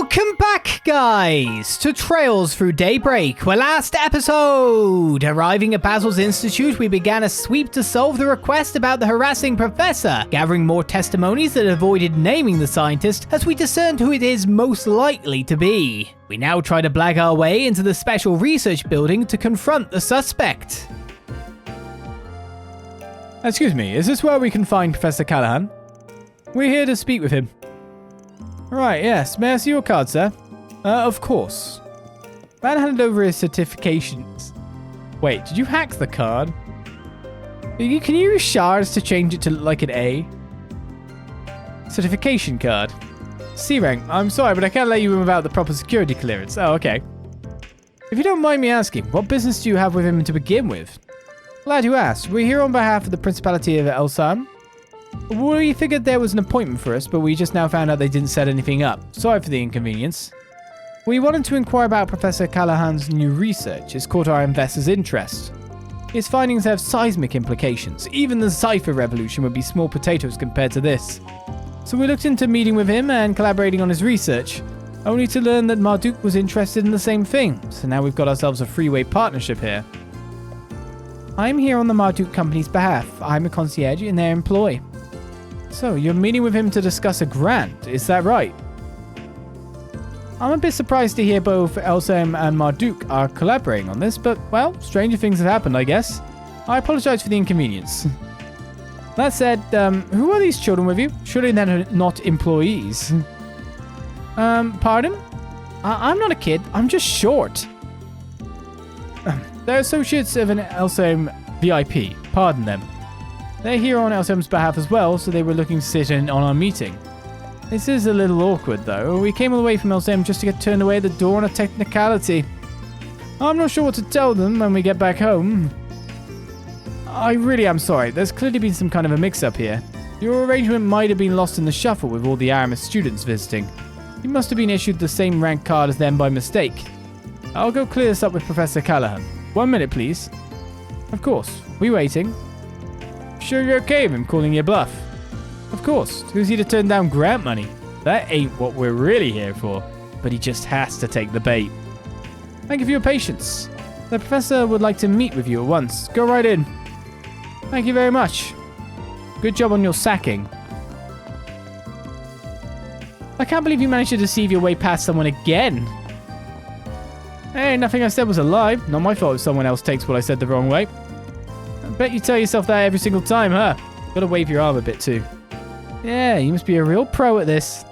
Welcome back, guys, to Trails Through Daybreak, where last episode, arriving at Basel's Institute, we began a sweep to solve the request about the harassing professor, gathering more testimonies that avoided naming the scientist as we discerned who it is most likely to be. We now try to blag our way into the special research building to confront the suspect. Excuse me, is this where we can find Professor Callahan? We're here to speak with him. Right, yes. May I see your card, sir? Of course. Man handed over his certifications. Wait, did you hack the card? Can you use shards to change it to look like an A? Certification card. C rank. I'm sorry, but I can't let you in without the proper security clearance. Oh, okay. If you don't mind me asking, what business do you have with him to begin with? Glad you asked. We're here on behalf of the Principality of Elsam. We figured there was an appointment for us, but we just now found out they didn't set anything up. Sorry for the inconvenience. We wanted to inquire about Professor Callahan's new research. It's caught our investors' interest. His findings have seismic implications. Even the Cypher revolution would be small potatoes compared to this. So we looked into meeting with him and collaborating on his research, only to learn that Marduk was interested in the same thing. So now we've got ourselves a three-way partnership here. I'm here on the Marduk company's behalf. I'm a concierge in their employ. So, you're meeting with him to discuss a grant, is that right? I'm a bit surprised to hear both Elsam and Marduk are collaborating on this, but, well, stranger things have happened, I guess. I apologize for the inconvenience. That said, who are these children with you? Surely they're not employees. Pardon? I'm not a kid, I'm just short. They're associates of an Elsam VIP, pardon them. They're here on Elsam's behalf as well, so they were looking to sit in on our meeting. This is a little awkward, though. We came all the way from Elsam just to get turned away at the door on a technicality. I'm not sure what to tell them when we get back home. I really am sorry. There's clearly been some kind of a mix-up here. Your arrangement might have been lost in the shuffle with all the Aramis students visiting. You must have been issued the same rank card as them by mistake. I'll go clear this up with Professor Callahan. 1 minute, please. Of course. We waiting? Sure you're okay with him calling you bluff? Of course. Who's he to turn down grant money? That ain't what we're really here for. But he just has to take the bait. Thank you for your patience. The professor would like to meet with you at once. Go right in. Thank you very much. Good job on your sacking. I can't believe you managed to deceive your way past someone again. Hey, nothing I said was a lie. Not my fault if someone else takes what I said the wrong way. I bet you tell yourself that every single time, huh? Gotta wave your arm a bit too. Yeah, you must be a real pro at this.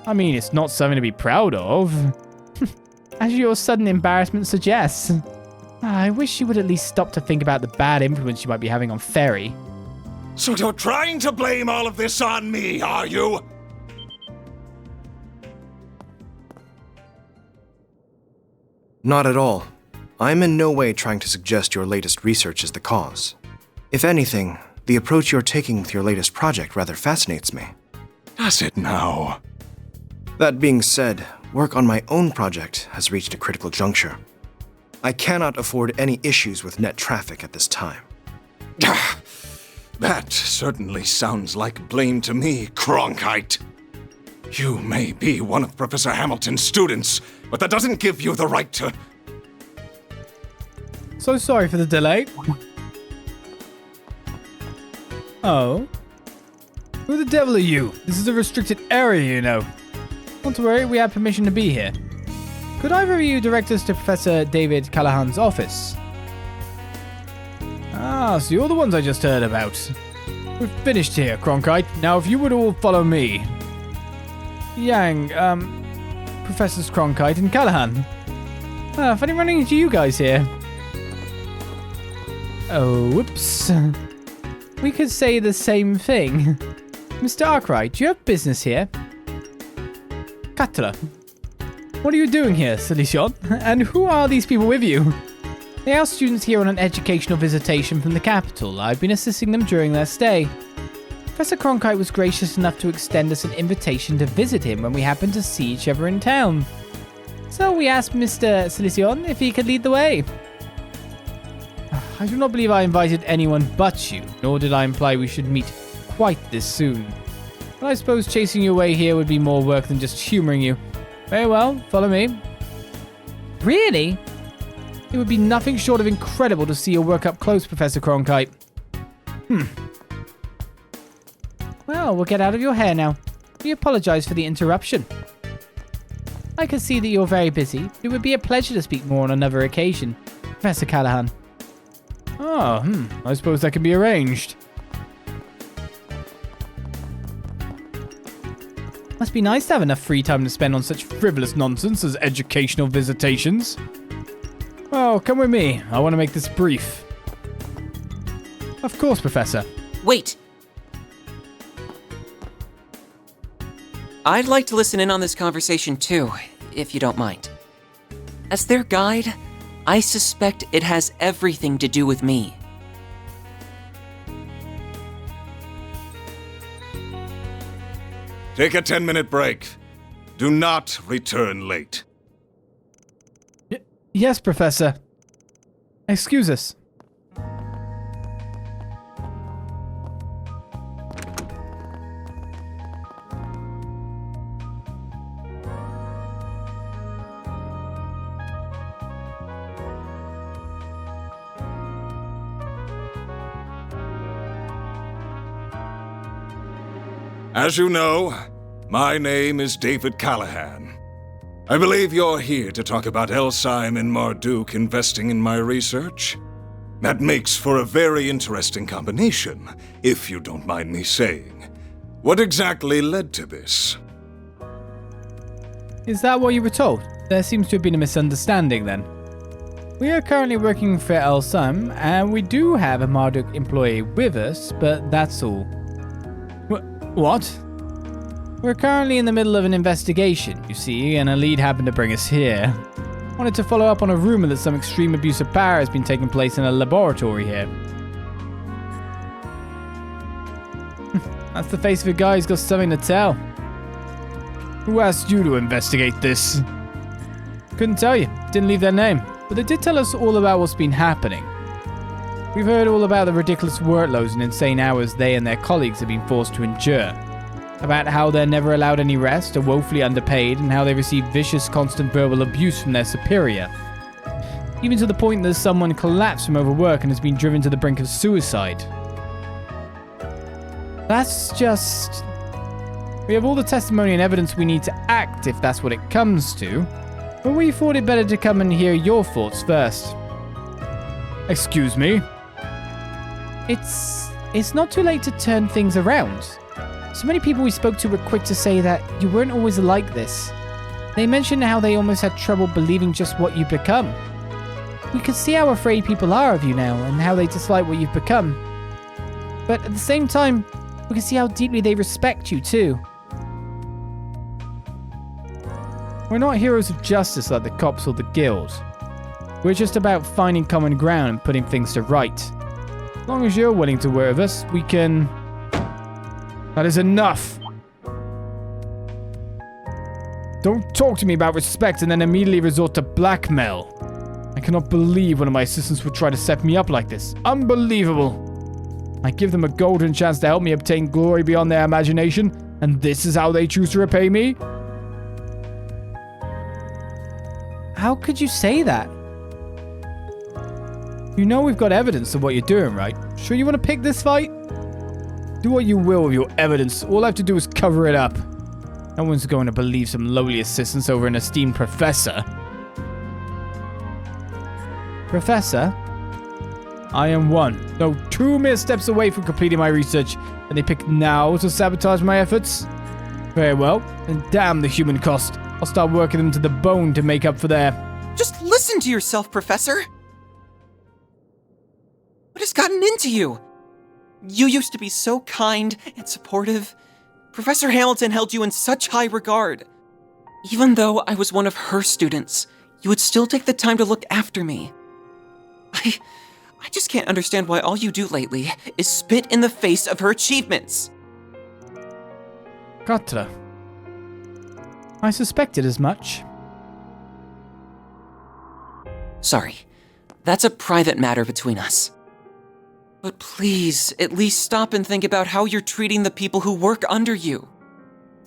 I mean, it's not something to be proud of. As your sudden embarrassment suggests. I wish you would at least stop to think about the bad influence you might be having on Ferry. So you're trying to blame all of this on me, are you? Not at all. I'm in no way trying to suggest your latest research is the cause. If anything, the approach you're taking with your latest project rather fascinates me. Does it now? That being said, work on my own project has reached a critical juncture. I cannot afford any issues with net traffic at this time. That certainly sounds like blame to me, Cronkite. You may be one of Professor Hamilton's students, but that doesn't give you the right to... So sorry for the delay. Oh? Who the devil are you? This is a restricted area, you know. Not to worry, we have permission to be here. Could either of you direct us to Professor David Callahan's office? Ah, so you're the ones I just heard about. We're finished here, Cronkite. Now if you would all follow me. Yang, Professors Cronkite and Callahan. Funny running into you guys here. Oh, whoops. We could say the same thing. Mr. Arkride, do you have business here? Quatre. What are you doing here, Solution? And who are these people with you? They are students here on an educational visitation from the capital. I've been assisting them during their stay. Professor Cronkite was gracious enough to extend us an invitation to visit him when we happened to see each other in town. So we asked Mr. Solution if he could lead the way. I do not believe I invited anyone but you, nor did I imply we should meet quite this soon. But I suppose chasing you away here would be more work than just humoring you. Very well, follow me. Really? It would be nothing short of incredible to see your work up close, Professor Cronkite. Well, we'll get out of your hair now. We apologize for the interruption. I can see that you're very busy. It would be a pleasure to speak more on another occasion, Professor Callahan. Oh, I suppose that can be arranged. Must be nice to have enough free time to spend on such frivolous nonsense as educational visitations. Oh, come with me. I want to make this brief. Of course, Professor. Wait! I'd like to listen in on this conversation too, if you don't mind. As their guide, I suspect it has everything to do with me. Take a 10-minute break. Do not return late. Yes, Professor. Excuse us. As you know, my name is David Callahan. I believe you're here to talk about Elsyme and Marduk investing in my research. That makes for a very interesting combination, if you don't mind me saying. What exactly led to this? Is that what you were told? There seems to have been a misunderstanding then. We are currently working for Elsyme, and we do have a Marduk employee with us, but that's all. What? We're currently in the middle of an investigation, you see, and a lead happened to bring us here. Wanted to follow up on a rumor that some extreme abuse of power has been taking place in a laboratory here. That's the face of a guy who's got something to tell. Who asked you to investigate this? Couldn't tell you. Didn't leave their name. But they did tell us all about what's been happening. We've heard all about the ridiculous workloads and insane hours they and their colleagues have been forced to endure. About how they're never allowed any rest, are woefully underpaid, and how they receive vicious, constant verbal abuse from their superior. Even to the point that someone collapsed from overwork and has been driven to the brink of suicide. That's just... We have all the testimony and evidence we need to act if that's what it comes to. But we thought it better to come and hear your thoughts first. Excuse me? It's not too late to turn things around. So many people we spoke to were quick to say that you weren't always like this. They mentioned how they almost had trouble believing just what you've become. We could see how afraid people are of you now and how they dislike what you've become. But at the same time, we can see how deeply they respect you too. We're not heroes of justice like the cops or the guild. We're just about finding common ground and putting things to right. As long as you're willing to work with us, we can... That is enough! Don't talk to me about respect and then immediately resort to blackmail. I cannot believe one of my assistants would try to set me up like this. Unbelievable! I give them a golden chance to help me obtain glory beyond their imagination, and this is how they choose to repay me? How could you say that? You know we've got evidence of what you're doing, right? Sure you want to pick this fight? Do what you will with your evidence. All I have to do is cover it up. No one's going to believe some lowly assistants over an esteemed professor. Professor? I am one, no, 2 mere steps away from completing my research, and they pick now to sabotage my efforts? Very well, then damn the human cost. I'll start working them to the bone to make up for their... Just listen to yourself, Professor! What has gotten into you? You used to be so kind and supportive. Professor Hamilton held you in such high regard. Even though I was one of her students, you would still take the time to look after me. I just can't understand why all you do lately is spit in the face of her achievements. Quatre. I suspected as much. Sorry. That's a private matter between us. But please, at least stop and think about how you're treating the people who work under you.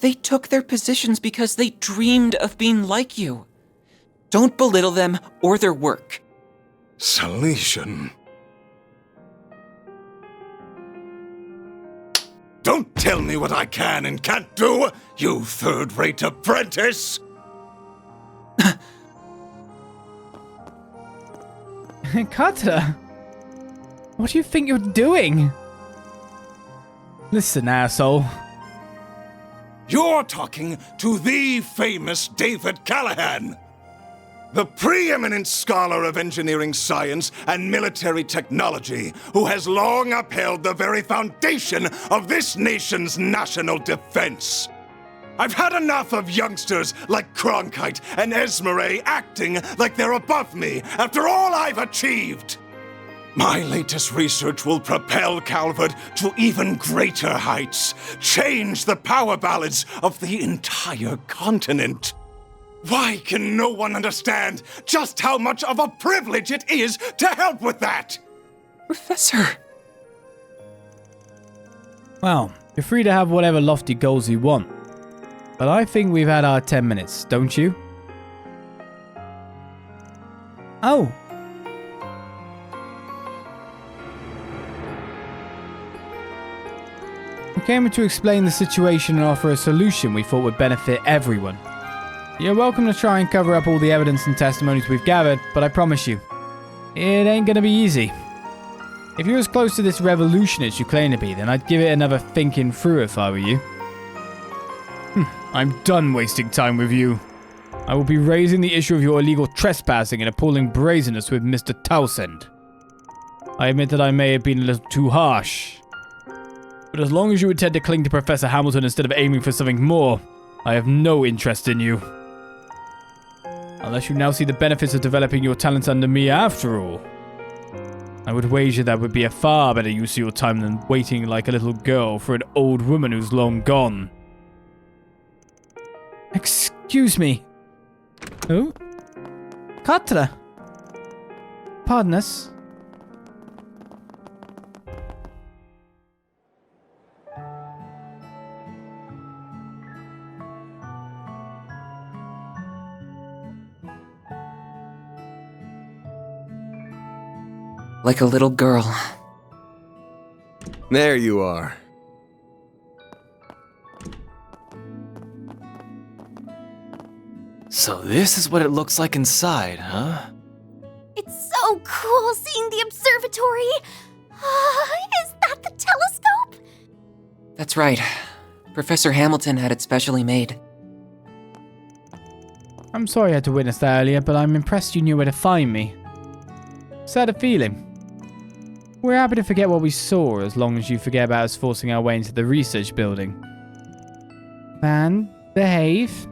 They took their positions because they dreamed of being like you. Don't belittle them or their work. Salesian. Don't tell me what I can and can't do, you third-rate apprentice! Quatre, what do you think you're doing? Listen, asshole. You're talking to the famous David Callahan, the preeminent scholar of engineering science and military technology, who has long upheld the very foundation of this nation's national defense. I've had enough of youngsters like Cronkite and Esmeralda acting like they're above me after all I've achieved. My latest research will propel Calvard to even greater heights, change the power balance of the entire continent. Why can no one understand just how much of a privilege it is to help with that? Professor. Well, you're free to have whatever lofty goals you want. But I think we've had our 10 minutes, don't you? Oh. We came here to explain the situation and offer a solution we thought would benefit everyone. You're welcome to try and cover up all the evidence and testimonies we've gathered, but I promise you, it ain't gonna be easy. If you're as close to this revolution as you claim to be, then I'd give it another thinking through if I were you. I'm done wasting time with you. I will be raising the issue of your illegal trespassing and appalling brazenness with Mr. Townsend. I admit that I may have been a little too harsh. But as long as you intend to cling to Professor Hamilton instead of aiming for something more, I have no interest in you. Unless you now see the benefits of developing your talents under me after all. I would wager that would be a far better use of your time than waiting like a little girl for an old woman who's long gone. Excuse me. Who? Quatre. Pardon us. Like a little girl. There you are. So this is what it looks like inside, huh? It's so cool seeing the observatory. Is that the telescope? That's right. Professor Hamilton had it specially made. I'm sorry I had to witness that earlier, but I'm impressed you knew where to find me. Sad a feeling. We're happy to forget what we saw as long as you forget about us forcing our way into the research building. Man, behave.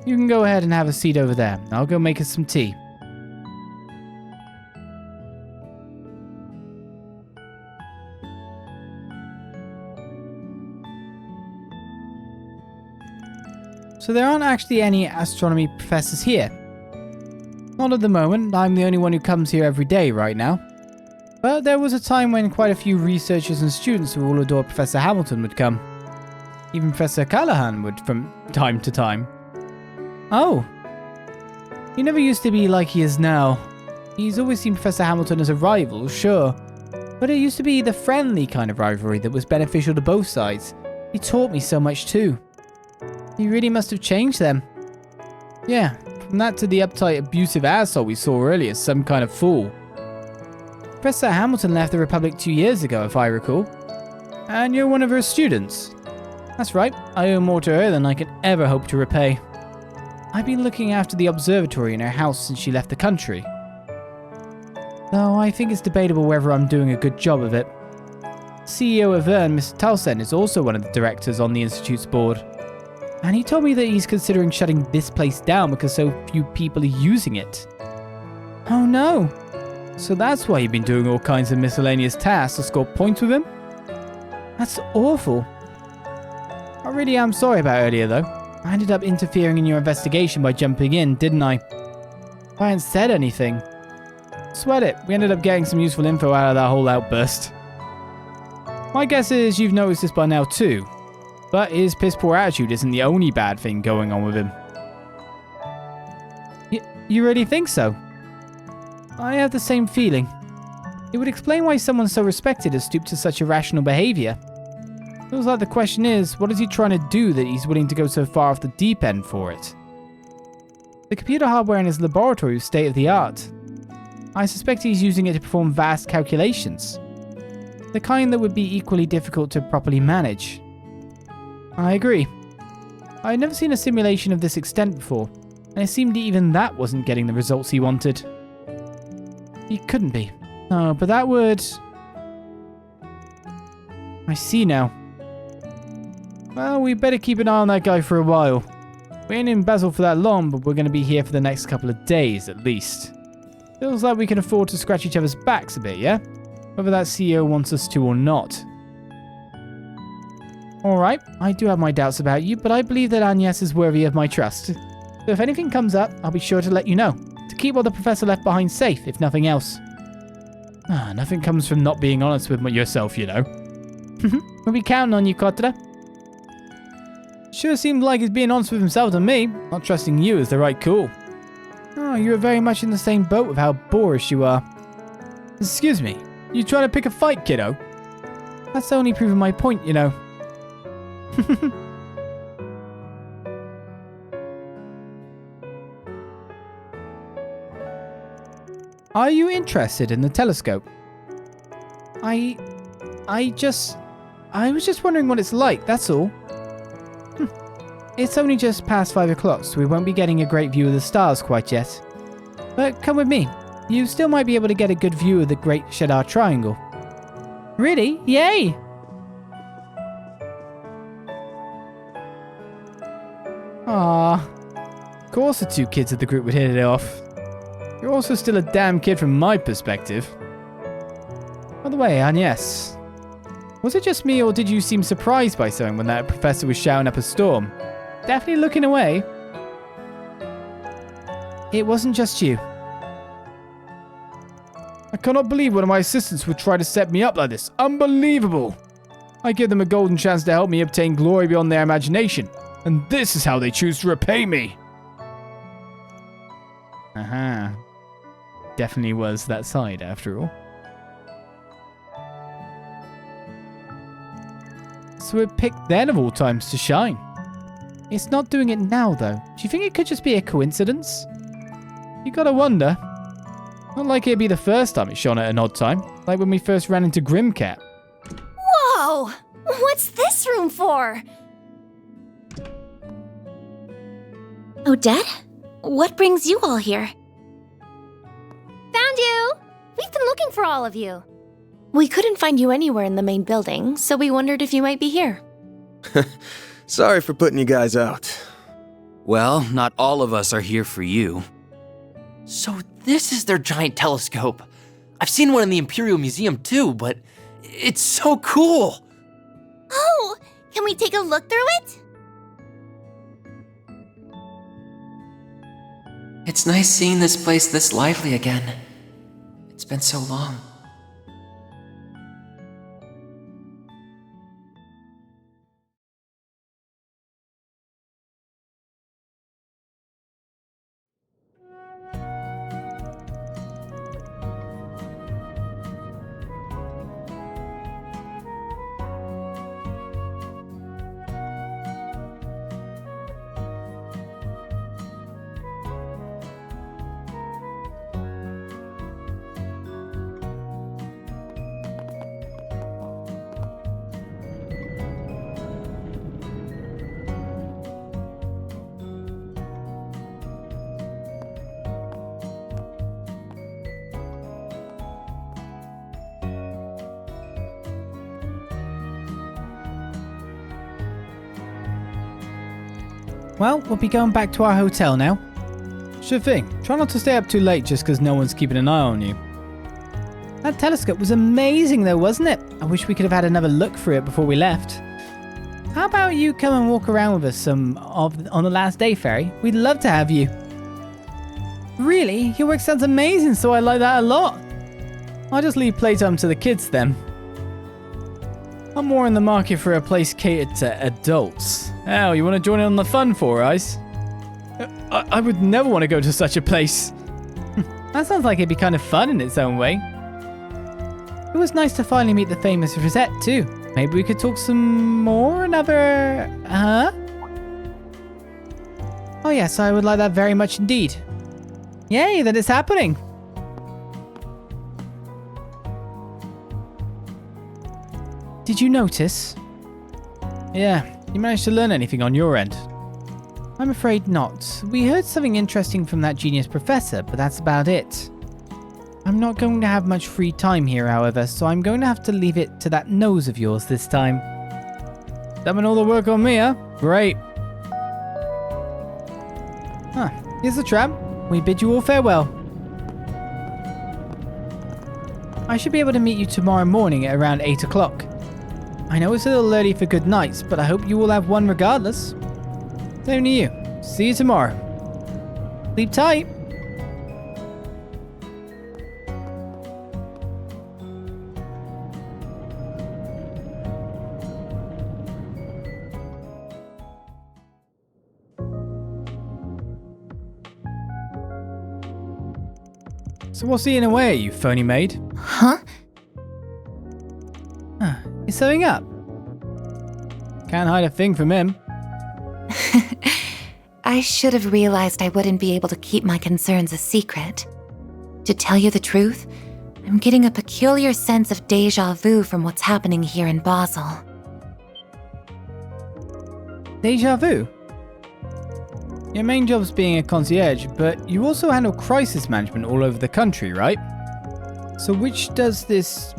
You can go ahead and have a seat over there. I'll go make us some tea. So there aren't actually any astronomy professors here. Not at the moment. I'm the only one who comes here every day right now. But there was a time when quite a few researchers and students who all adored Professor Hamilton would come. Even Professor Callahan would from time to time. Oh. He never used to be like he is now. He's always seen Professor Hamilton as a rival, sure. But it used to be the friendly kind of rivalry that was beneficial to both sides. He taught me so much too. He really must have changed them. Yeah, from that to the uptight, abusive asshole we saw earlier, some kind of fool. Professor Hamilton left the Republic 2 years ago, if I recall. And you're one of her students. That's right, I owe more to her than I could ever hope to repay. I've been looking after the observatory in her house since she left the country. Though I think it's debatable whether I'm doing a good job of it. CEO of Vern, Mr. Townsend, is also one of the directors on the Institute's board. And he told me that he's considering shutting this place down because so few people are using it. Oh no! So that's why you've been doing all kinds of miscellaneous tasks to score points with him? That's awful. I really am sorry about earlier though. I ended up interfering in your investigation by jumping in, didn't I? I hadn't said anything. Sweat it, we ended up getting some useful info out of that whole outburst. My guess is you've noticed this by now too. But his piss-poor attitude isn't the only bad thing going on with him. You really think so? I have the same feeling. It would explain why someone so respected has stooped to such irrational behavior. Feels like the question is, what is he trying to do that he's willing to go so far off the deep end for it? The computer hardware in his laboratory is state-of-the-art. I suspect he's using it to perform vast calculations. The kind that would be equally difficult to properly manage. I agree. I had never seen a simulation of this extent before, and it seemed even that wasn't getting the results he wanted. He couldn't be. Oh, but that would... I see now. Well, we better keep an eye on that guy for a while. We ain't in Basel for that long, but we're going to be here for the next couple of days, at least. Feels like we can afford to scratch each other's backs a bit, yeah? Whether that CEO wants us to or not. Alright, I do have my doubts about you, but I believe that Agnès is worthy of my trust. So if anything comes up, I'll be sure to let you know. To keep what the professor left behind safe, if nothing else. Nothing comes from not being honest with yourself, you know. We'll be counting on you, Quatre. Sure seemed like he's being honest with himself to me. Not trusting you is the right call. Oh, you're very much in the same boat with how boorish you are. Excuse me, you trying to pick a fight, kiddo? That's only proving my point, you know. Are you interested in the telescope? I was just wondering what it's like, that's all. It's only just past 5 o'clock, so we won't be getting a great view of the stars quite yet. But come with me. You still might be able to get a good view of the Great Cheddar Triangle. Really? Yay! Ah, of course the two kids of the group would hit it off. You're also still a damn kid from my perspective. By the way, Agnès, was it just me or did you seem surprised by something when that professor was shouting up a storm? Definitely looking away. It wasn't just you. I cannot believe one of my assistants would try to set me up like this. Unbelievable! I give them a golden chance to help me obtain glory beyond their imagination. And this is how they choose to repay me. Aha. Definitely was that side after all. So it picked then of all times to shine. It's not doing it now though. Do you think it could just be a coincidence? You gotta wonder. Not like it'd be the first time it shone at an odd time, like when we first ran into Grimcat. Whoa! What's this room for? Odette? What brings you all here? Found you! We've been looking for all of you. We couldn't find you anywhere in the main building, so we wondered if you might be here. Sorry for putting you guys out. Well, not all of us are here for you. So this is their giant telescope. I've seen one in the Imperial Museum too, but it's so cool. Oh, can we take a look through it? It's nice seeing this place this lively again. It's been so long. Well, we'll be going back to our hotel now. Sure thing. Try not to stay up too late just because no one's keeping an eye on you. That telescope was amazing though, wasn't it? I wish we could have had another look through it before we left. How about you come and walk around with us on the last day, Fairy? We'd love to have you. Really? Your work sounds amazing, so I like that a lot. I'll just leave playtime to the kids then. I'm more in the market for a place catered to adults. Oh, you want to join in on the fun for us? I would never want to go to such a place. That sounds like it'd be kind of fun in its own way. It was nice to finally meet the famous Rosette, too. Maybe we could talk some more another... Huh? Oh yes, I would like that very much indeed. Yay, that is happening. Did you notice? Yeah, you managed to learn anything on your end? I'm afraid not. We heard something interesting from that genius professor, but that's about it. I'm not going to have much free time here, however, so I'm going to have to leave it to that nose of yours this time. Dumping all the work on me, huh? Great. Huh, here's the tram. We bid you all farewell. I should be able to meet you tomorrow morning at around 8 o'clock. I know it's a little early for good nights, but I hope you will have one regardless. Same to you. See you tomorrow. Sleep tight. So what's eating away, you phony maid? Huh? Huh, you sewing up? Can't hide a thing from him. I should have realized I wouldn't be able to keep my concerns a secret. To tell you the truth, I'm getting a peculiar sense of déjà vu from what's happening here in Basel. Déjà vu? Your main job's being a concierge, but you also handle crisis management all over the country, right? So which does this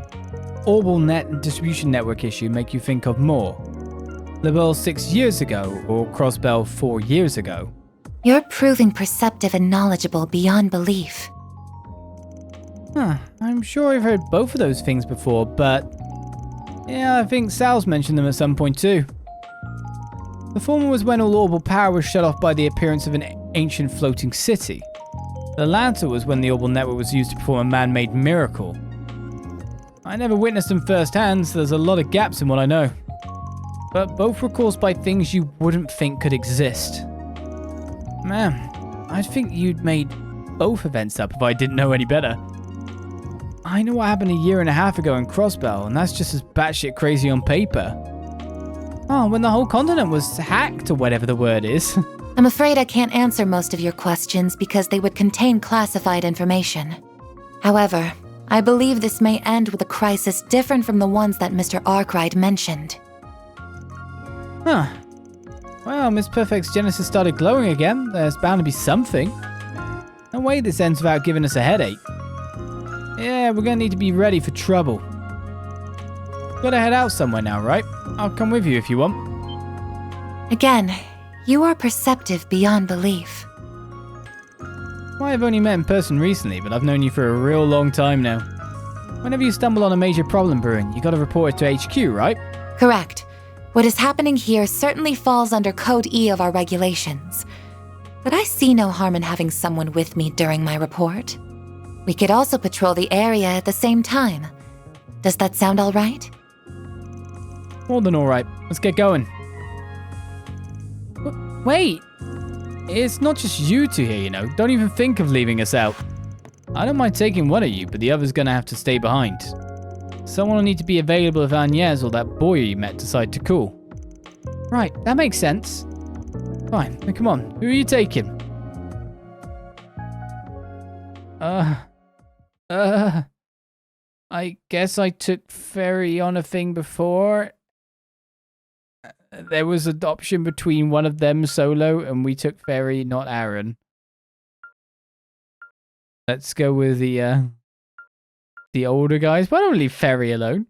Orbal Net distribution network issue make you think of more? Lebel 6 years ago, or Crossbell 4 years ago? You're proving perceptive and knowledgeable beyond belief. Huh, I'm sure I've heard both of those things before, but... yeah, I think Sal's mentioned them at some point too. The former was when all Orbal power was shut off by the appearance of an ancient floating city. The latter was when the Orbal network was used to perform a man-made miracle. I never witnessed them firsthand, so there's a lot of gaps in what I know. But both were caused by things you wouldn't think could exist. Man, I think you'd made both events up if I didn't know any better. I know what happened a year and a half ago in Crossbell, and that's just as batshit crazy on paper. Oh, when the whole continent was hacked, or whatever the word is. I'm afraid I can't answer most of your questions because they would contain classified information. However, I believe this may end with a crisis different from the ones that Mr. Arkride mentioned. Huh. Well, Miss Perfect's Genesis started glowing again. There's bound to be something. No way this ends without giving us a headache. Yeah, we're gonna need to be ready for trouble. Gotta head out somewhere now, right? I'll come with you if you want. Again, you are perceptive beyond belief. Well, I've only met in person recently, but I've known you for a real long time now. Whenever you stumble on a major problem brewing, you gotta report it to HQ, right? Correct. What is happening here certainly falls under Code E of our regulations. But I see no harm in having someone with me during my report. We could also patrol the area at the same time. Does that sound all right? More than alright. Let's get going. Wait! It's not just you two here, you know. Don't even think of leaving us out. I don't mind taking one of you, but the other's gonna have to stay behind. Someone will need to be available if Agnès or that boy you met decide to call. Right, that makes sense. Fine, now come on. Who are you taking? I guess I took Ferry on a thing before. There was an option between one of them solo, and we took Ferry, not Aaron. Let's go with the older guys. Why don't we leave Ferry alone?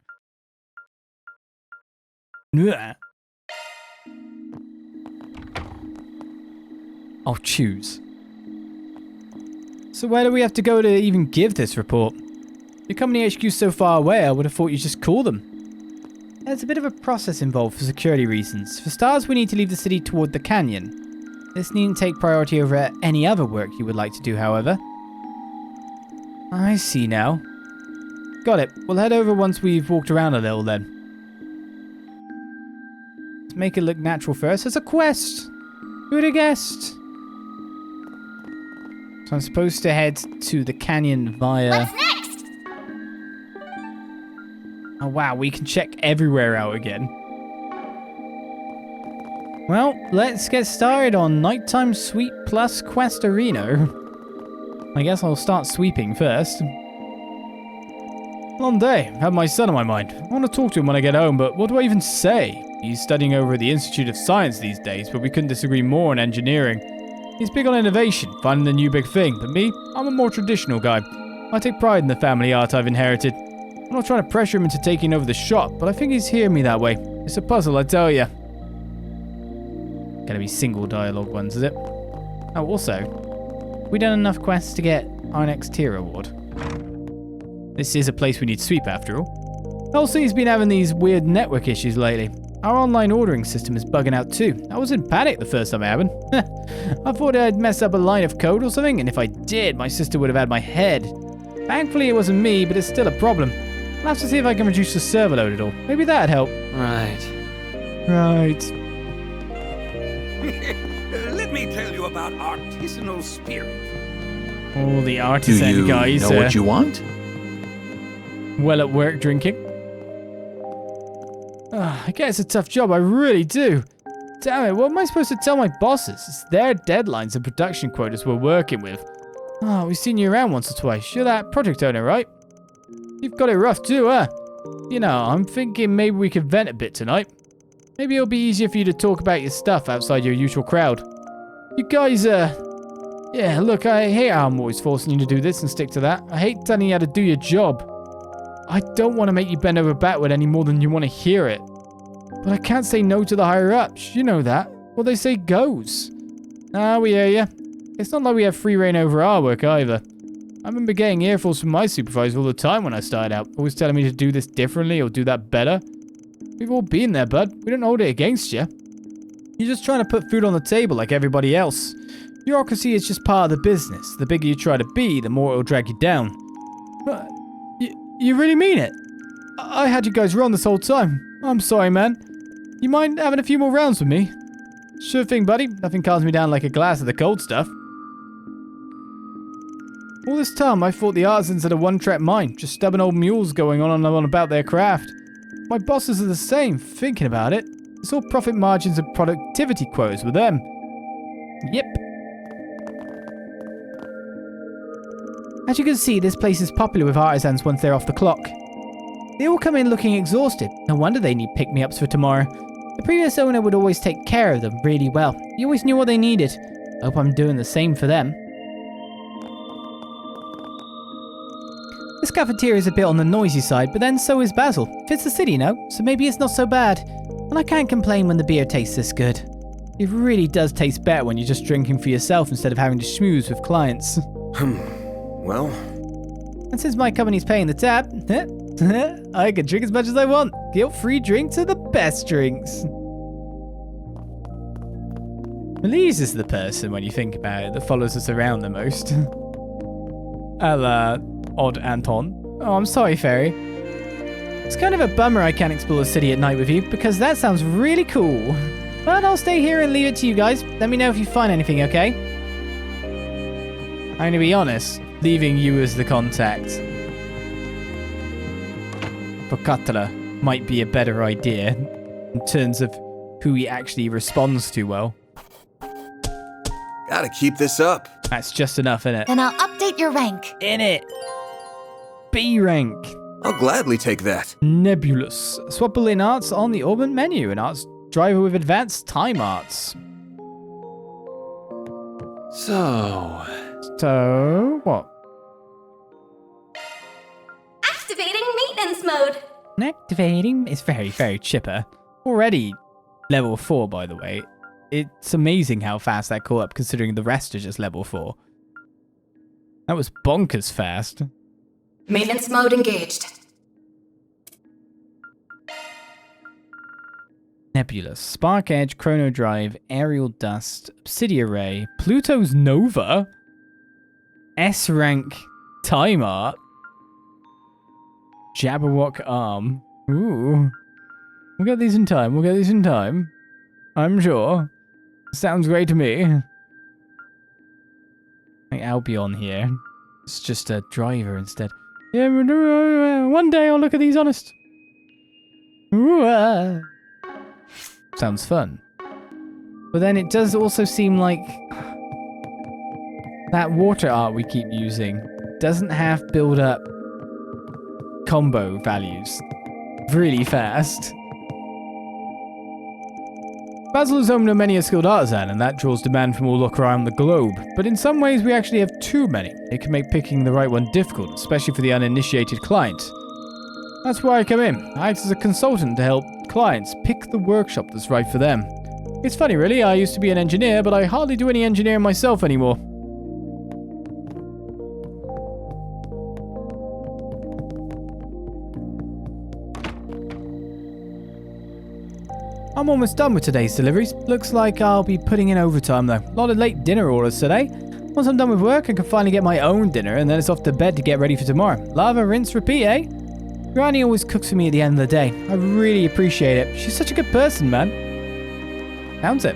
I'll choose. So where do we have to go to even give this report? Your company HQ's so far away, I would have thought you'd just call them. There's a bit of a process involved for security reasons. For starters, we need to leave the city toward the canyon. This needn't take priority over any other work you would like to do, however. I see now. Got it. We'll head over once we've walked around a little then. To make it look natural first, it's a quest. Who would have guessed? So I'm supposed to head to the canyon via... What's next? Oh wow, we can check everywhere out again. Well, let's get started on Nighttime Sweep plus Quest Arena. I guess I'll start sweeping first. Long day. I have my son on my mind. I want to talk to him when I get home, but what do I even say? He's studying over at the Institute of Science these days, but we couldn't disagree more on engineering. He's big on innovation, finding the new big thing, but me, I'm a more traditional guy. I take pride in the family art I've inherited. I'm not trying to pressure him into taking over the shop, but I think he's hearing me that way. It's a puzzle, I tell ya. Gonna be single dialogue ones, is it? Oh, also, we done enough quests to get our next tier award. This is a place we need to sweep after all. LC's been having these weird network issues lately. Our online ordering system is bugging out too. I was in panic the first time it happened. I thought I'd mess up a line of code or something, and if I did, my sister would have had my head. Thankfully it wasn't me, but it's still a problem. I'll have to see if I can reduce the server load at all. Maybe that'd help. Right. Let me tell you about artisanal spirit. Oh, the artisan guys. Do you know what you want? Well at work drinking. I guess it's a tough job, I really do. Damn it, what am I supposed to tell my bosses? It's their deadlines and production quotas we're working with. Oh, we've seen you around once or twice. You're that project owner, right? You've got it rough too, huh? You know, I'm thinking maybe we could vent a bit tonight. Maybe it'll be easier for you to talk about your stuff outside your usual crowd. You guys, yeah, look, I hate how I'm always forcing you to do this and stick to that. I hate telling you how to do your job. I don't want to make you bend over backward any more than you want to hear it. But I can't say no to the higher-ups. You know that. What they say goes. Ah, we hear ya. It's not like we have free reign over our work either. I remember getting earfuls from my supervisor all the time when I started out, always telling me to do this differently or do that better. We've all been there, bud. We don't hold it against you. You're just trying to put food on the table like everybody else. Bureaucracy is just part of the business. The bigger you try to be, the more it'll drag you down. But you really mean it? I had you guys wrong this whole time. I'm sorry, man. You mind having a few more rounds with me? Sure thing, buddy. Nothing calms me down like a glass of the cold stuff. All this time, I thought the artisans had a one-track mind, just stubborn old mules going on and on about their craft. My bosses are the same, thinking about it. It's all profit margins and productivity quotas with them. Yep. As you can see, this place is popular with artisans once they're off the clock. They all come in looking exhausted. No wonder they need pick-me-ups for tomorrow. The previous owner would always take care of them really well. He always knew what they needed. I hope I'm doing the same for them. This cafeteria is a bit on the noisy side, but then so is Basel. Fits the city, no? So maybe it's not so bad. And I can't complain when the beer tastes this good. It really does taste better when you're just drinking for yourself instead of having to schmooze with clients. Well... And since my company's paying the tab, I can drink as much as I want. Guilt-free drinks are the best drinks. Elise is the person, when you think about it, that follows us around the most. Odd Anton. Oh, I'm sorry, Fairy. It's kind of a bummer I can't explore the city at night with you, because that sounds really cool. But I'll stay here and leave it to you guys. Let me know if you find anything, okay? I'm gonna be honest, leaving you as the contact for Quatre might be a better idea in terms of who he actually responds to well. Gotta keep this up. That's just enough, innit? Then I'll update your rank. In it. B rank. I'll gladly take that. Nebulous. Swappable in arts on the augment menu. An arts driver with advanced time arts. So, what? Activating maintenance mode. Activating is very, very chipper. Already level 4, by the way. It's amazing how fast that caught up considering the rest are just level 4. That was bonkers fast. Maintenance mode engaged. Nebulous, Spark Edge, Chrono Drive, Aerial Dust, Obsidian Ray, Pluto's Nova, S rank Time Art, Jabberwock Arm. Ooh. We'll get these in time. I'm sure. Sounds great to me. Like Albion here. It's just a driver instead. Yeah, one day I'll look at these honest. Sounds fun. But then it does also seem like that water art we keep using doesn't have build-up combo values really fast. Basel is home to many a skilled artisan, and that draws demand from all around the globe. But in some ways, we actually have too many. It can make picking the right one difficult, especially for the uninitiated client. That's where I come in. I act as a consultant to help clients pick the workshop that's right for them. It's funny, really. I used to be an engineer, but I hardly do any engineering myself anymore. I'm almost done with today's deliveries. Looks like I'll be putting in overtime though. A lot of late dinner orders today. Once I'm done with work, I can finally get my own dinner, and then it's off to bed to get ready for tomorrow. Lava, rinse, repeat, eh? Granny always cooks for me at the end of the day. I really appreciate it. She's such a good person, man. Sounds it.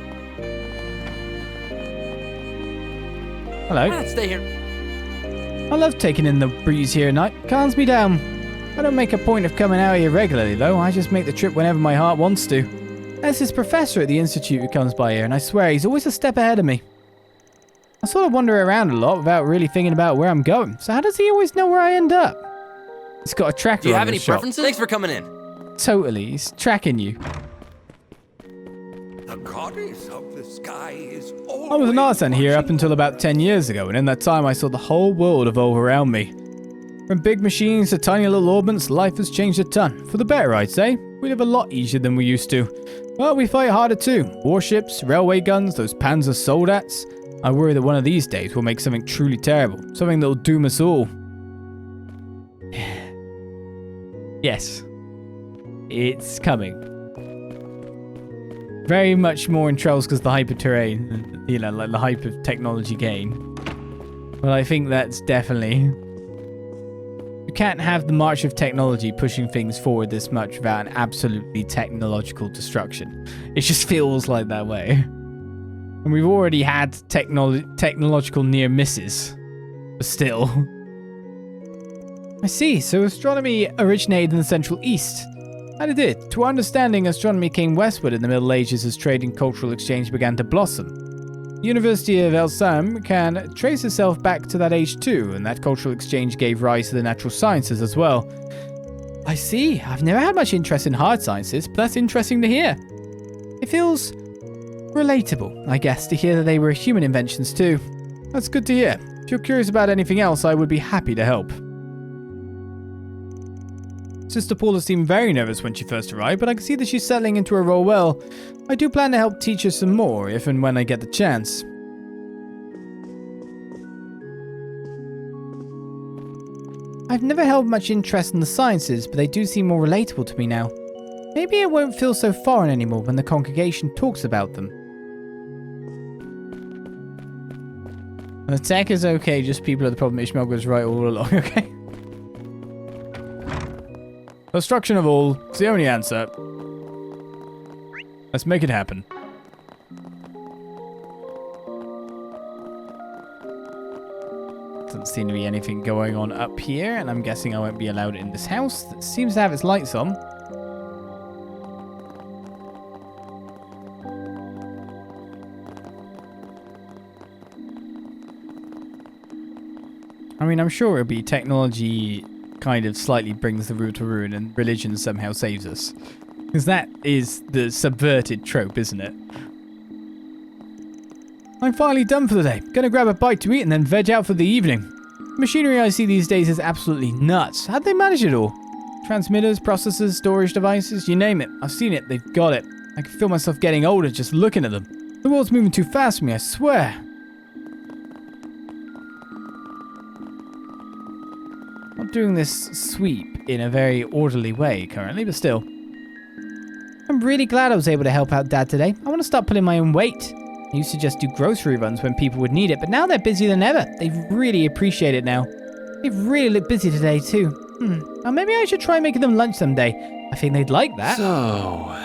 Hello. Stay here. I love taking in the breeze here at night. Calms me down. I don't make a point of coming out here regularly though. I just make the trip whenever my heart wants to. There's this professor at the institute who comes by here, and I swear he's always a step ahead of me. I sort of wander around a lot without really thinking about where I'm going, so how does he always know where I end up? He's got a tracker on his shop. Do you have any preferences? Thanks for coming in. Totally, he's tracking you. The goddess of the sky is always I was an artisan here up until about 10 years ago, and in that time I saw the whole world evolve around me. From big machines to tiny little orbits, life has changed a ton. For the better, I'd say. We live a lot easier than we used to. But we fight harder too. Warships, railway guns, those Panzer Soldats. I worry that one of these days we'll make something truly terrible. Something that'll doom us all. Yes. It's coming. Very much more in Trails because the hyper terrain, you know, like the hyper technology gain. But I think that's definitely... You can't have the march of technology pushing things forward this much without an absolutely technological destruction. It just feels like that way. And we've already had technological near misses. But still. I see, so astronomy originated in the Central East. And it did. To our understanding, astronomy came westward in the Middle Ages as trade and cultural exchange began to blossom. The University of Elsam can trace itself back to that age too, and that cultural exchange gave rise to the natural sciences as well. I see. I've never had much interest in hard sciences, but that's interesting to hear. It feels relatable, I guess, to hear that they were human inventions too. That's good to hear. If you're curious about anything else, I would be happy to help. Sister Paula seemed very nervous when she first arrived, but I can see that she's settling into her role well. I do plan to help teach her some more, if and when I get the chance. I've never held much interest in the sciences, but they do seem more relatable to me now. Maybe it won't feel so foreign anymore when the congregation talks about them. The tech is okay, just people are the problem. Ishmael was right all along, okay? Destruction of all. It's the only answer. Let's make it happen. Doesn't seem to be anything going on up here, and I'm guessing I won't be allowed in this house that seems to have its lights on. I mean, I'm sure it'll be technology kind of slightly brings the world to ruin and religion somehow saves us. Because that is the subverted trope, isn't it? I'm finally done for the day. Gonna grab a bite to eat and then veg out for the evening. The machinery I see these days is absolutely nuts. How'd they manage it all? Transmitters, processors, storage devices, you name it. I've seen it, they've got it. I can feel myself getting older just looking at them. The world's moving too fast for me, I swear. Not doing this sweep in a very orderly way currently, but still. I'm really glad I was able to help out Dad today. I want to start pulling my own weight. I used to just do grocery runs when people would need it, but now they're busier than ever. They really appreciate it now. They've really looked busy today too. Now maybe I should try making them lunch someday. I think they'd like that. So...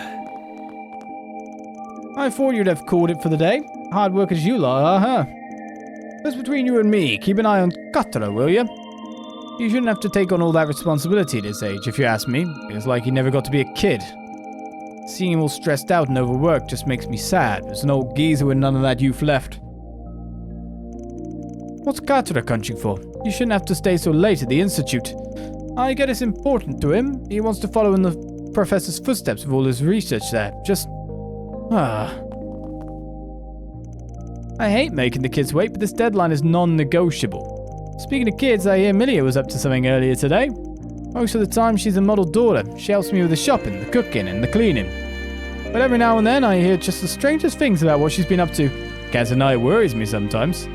I thought you'd have called it for the day. Hard work as you lot are, huh? Just between you and me, keep an eye on Quatre, will you? You shouldn't have to take on all that responsibility at his age, if you ask me. It's like he never got to be a kid. Seeing him all stressed out and overworked just makes me sad. There's an old geezer with none of that youth left. What's Quatre crunching for? You shouldn't have to stay so late at the Institute. I get it's important to him. He wants to follow in the professor's footsteps with all his research there. Just... I hate making the kids wait, but this deadline is non-negotiable. Speaking of kids, I hear Millie was up to something earlier today. Most of the time, she's a model daughter. She helps me with the shopping, the cooking, and the cleaning. But every now and then, I hear just the strangest things about what she's been up to. Can't deny it worries me sometimes.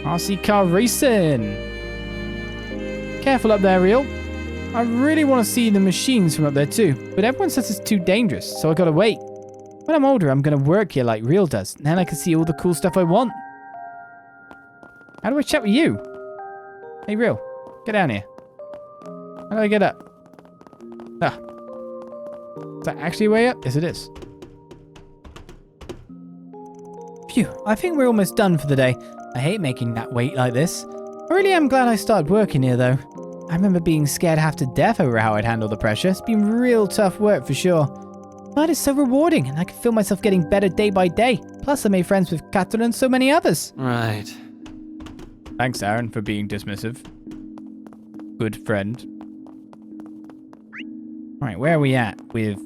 RC car racing. Careful up there, Real. I really want to see the machines from up there too, but everyone says it's too dangerous, so I gotta wait. When I'm older, I'm gonna work here like Real does, and then I can see all the cool stuff I want. How do I chat with you? Hey, Real, get down here. How do I get up? Ah. Is that actually way up? Yes, it is. Phew, I think we're almost done for the day. I hate making that wait like this. I really am glad I started working here, though. I remember being scared half to death over how I'd handle the pressure. It's been real tough work for sure. But it's so rewarding, and I can feel myself getting better day by day. Plus, I made friends with Quatre and so many others. Right. Thanks, Aaron, for being dismissive. Good friend. Alright, where are we at with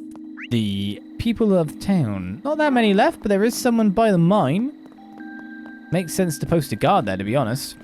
the people of town? Not that many left, but there is someone by the mine. Makes sense to post a guard there, to be honest.